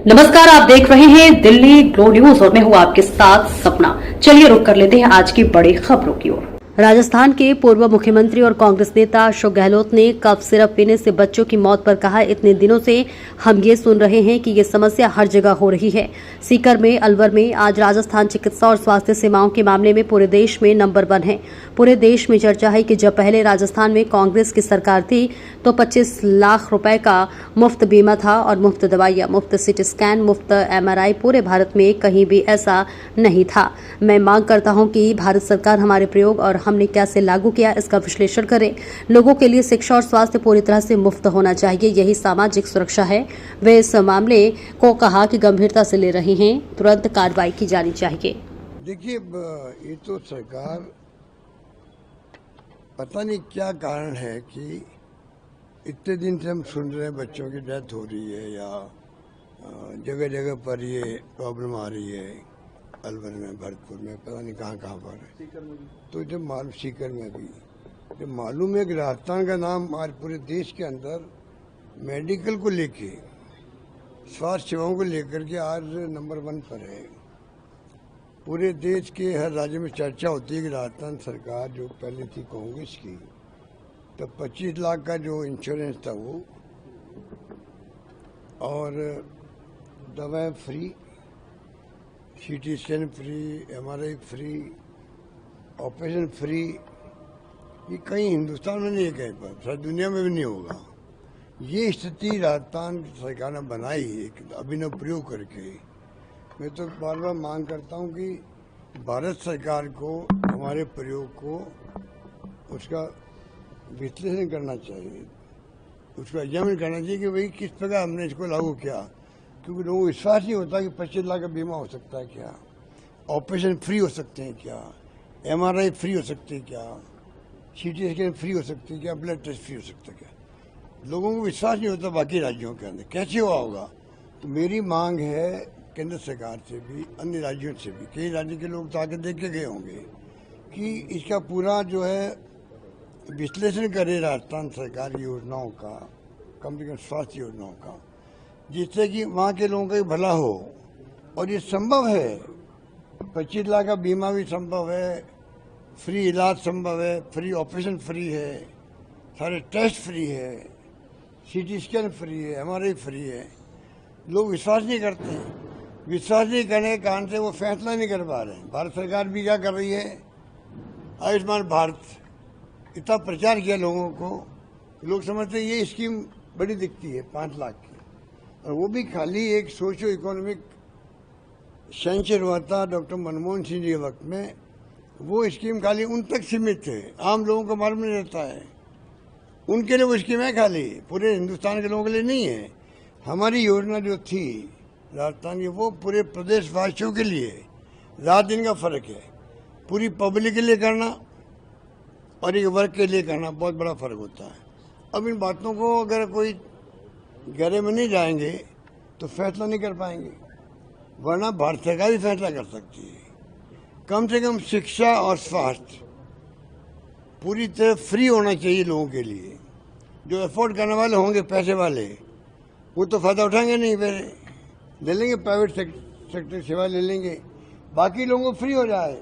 नमस्कार, आप देख रहे हैं दिल्ली ग्लो न्यूज और मैं हूं आपके साथ सपना। चलिए रुक कर लेते हैं आज की बड़ी खबरों की ओर। राजस्थान के पूर्व मुख्यमंत्री और कांग्रेस नेता अशोक गहलोत ने कफ सिरप पीने से बच्चों की मौत पर कहा, इतने दिनों से हम ये सुन रहे हैं कि ये समस्या हर जगह हो रही है। सीकर में, अलवर में आज राजस्थान चिकित्सा और स्वास्थ्य सेवाओं के मामले में पूरे देश में नंबर 1 है। पूरे देश में चर्चा है कि जब पहले राजस्थान में कांग्रेस की सरकार थी तो 25 लाख रुपए का मुफ्त बीमा था और मुफ्त दवाइयां, मुफ्त सिटी स्कैन, मुफ्त MRI। पूरे भारत में कहीं भी ऐसा नहीं था। मैं मांग करता हूं कि भारत सरकार हमारे प्रयोग और हमने कैसे लागू किया इसका विश्लेषण करें। लोगों के लिए शिक्षा और स्वास्थ्य पूरी तरह से मुफ्त होना चाहिए, यही सामाजिक सुरक्षा है। वे इस मामले को कहा कि गंभीरता से ले रहे हैं, तुरंत कार्रवाई की जानी चाहिए। देखिए, ये तो सरकार पता नहीं क्या कारण है कि इतने दिन से हम सुन रहे हैं बच्चों की डेथ हो रही है या जगह जगह पर ये प्रॉब्लम आ रही है। अलवर में, भरतपुर में, पता नहीं कहाँ कहाँ पर है। तो जब मालूम, सीकर में भी जब मालूम है कि राजस्थान का नाम आज पूरे देश के अंदर मेडिकल को लेके, स्वास्थ्य सेवाओं को लेकर के आज नंबर 1 पर है। पूरे देश के हर राज्य में चर्चा होती है कि राजस्थान सरकार जो पहले थी कांग्रेस की, तब 25 लाख का जो इंश्योरेंस था वो, और दवाएं free, CT scan free, MRI free, operation free. ये कहीं हिंदुस्तान में नहीं है, कहीं पर सारी दुनिया में भी नहीं होगा। ये स्थिति राजस्थान सरकार ने बनाई एक अभिनव प्रयोग करके। मैं तो बार बार मांग करता हूँ कि भारत सरकार को हमारे प्रयोग को उसका विश्लेषण करना चाहिए, उसका एग्जामिन करना चाहिए कि भाई किस प्रकार हमने इसको लागू किया। क्योंकि लोगों को विश्वास नहीं होता कि 25 लाख का बीमा हो सकता है क्या, ऑपरेशन फ्री हो सकते हैं क्या, MRI फ्री हो सकते हैं क्या, CT स्कैन फ्री हो सकते हैं क्या, ब्लड टेस्ट फ्री हो सकता है क्या। लोगों को विश्वास नहीं होता बाकी राज्यों के अंदर कैसे हुआ होगा। तो मेरी मांग है केंद्र सरकार से भी, अन्य राज्यों से भी, कई राज्य के लोग तो आके देख के गए होंगे, कि इसका पूरा जो है विश्लेषण करे राजस्थान सरकार की योजनाओं का, कम से कम स्वास्थ्य योजनाओं का, जिससे कि वहाँ के लोगों का भी भला हो। और ये संभव है, 25 लाख का बीमा भी संभव है, फ्री इलाज संभव है, फ्री ऑपरेशन फ्री है, सारे टेस्ट फ्री है, CT स्कैन फ्री है, MRI फ्री है। लोग विश्वास नहीं करते हैं। विश्वास नहीं करने के कारण से वो फैसला नहीं कर पा रहे हैं। भारत सरकार भी क्या कर रही है, आयुष्मान भारत इतना प्रचार किया लोगों को, लोग समझते हैं ये स्कीम बड़ी दिखती है 5 लाख की, और वो भी खाली एक सोशो इकोनॉमिक सेंचर हुआ था डॉक्टर मनमोहन सिंह जी के वक्त में। वो स्कीम खाली उन तक सीमित है, आम लोगों को मालूम नहीं रहता है। उनके लिए वो स्कीम है, खाली पूरे हिंदुस्तान के लोगों के लिए नहीं है। हमारी योजना जो थी राजस्थान की, वो पूरे प्रदेश वासियों के लिए, रात दिन का फर्क है। पूरी पब्लिक के लिए करना और एक वर्ग के लिए करना बहुत बड़ा फर्क होता है। अब इन बातों को अगर कोई गहरे में नहीं जाएंगे तो फैसला नहीं कर पाएंगे, वरना भारत सरकार भी फैसला कर सकती है। कम से कम शिक्षा और स्वास्थ्य पूरी तरह फ्री होना चाहिए लोगों के लिए। जो अफोर्ड करने वाले होंगे, पैसे वाले, वो तो फायदा उठाएंगे नहीं, फिर ले लेंगे प्राइवेट सेक्टर सेवा ले लेंगे, बाकी लोगों को फ्री हो जाए।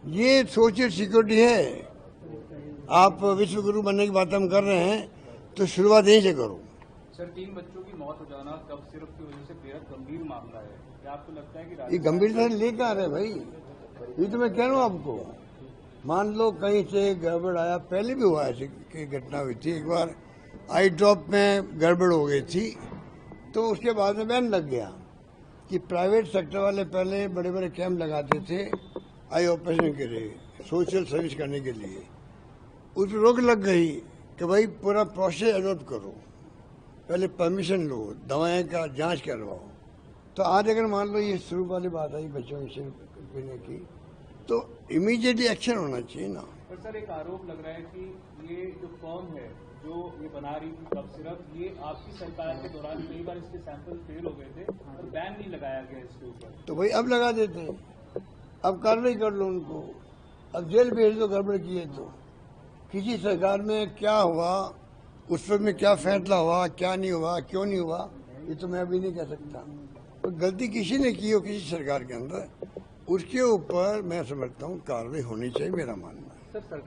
ये सोशल सिक्योरिटी है। आप विश्व गुरु बनने की बात हम कर रहे हैं तो शुरुआत यहीं से करो। सर, 3 बच्चों की मौत हो जाना कफ सिरप की वजह से बेहद गंभीर मामला है। क्या आपको लगता है कि ये गंभीरता से लेकर आ रहे भाई, ये तो मैं कह रहा हूँ आपको। मान लो कहीं से गड़बड़ आया, पहले भी हुआ ऐसी की घटना हुई थी। एक बार आई ड्रॉप में गड़बड़ हो गई थी, तो उसके बाद में बैन लग गया कि प्राइवेट सेक्टर वाले पहले बड़े बड़े कैंप लगाते थे आई ऑपरेशन के लिए, सोशल सर्विस करने के लिए। उस पर रोक लग गई कि भाई पूरा प्रोसेस अडॉप्ट करो, पहले परमिशन लो, दवाएं का जांच करवाओ। तो आज अगर मान लो ये शुरू वाली बात आई बच्चों के सिर पीने की, तो इमीडिएटली एक्शन होना चाहिए ना। पर सर, एक आरोप लग रहा है कि ये जो फर्म है जो ये बना रही थी कफ सिरप, ये आपकी सरकार के दौरान कई बार इसके सैंपल फेल हो गए थे और बैन नहीं लगाया गया इसके ऊपर। तो भाई अब लगा देते हैं, अब कार्रवाई कर लो उनको, अब जेल भेज दो गड़बड़ किए तो। किसी सरकार में क्या हुआ, उस पर में क्या फैसला हुआ, क्या नहीं हुआ, क्यों नहीं हुआ, ये तो मैं अभी नहीं कह सकता। तो गलती किसी ने की हो किसी सरकार के अंदर, उसके ऊपर मैं समझता हूँ कार्रवाई होनी चाहिए, मेरा मानना है। सर सरकार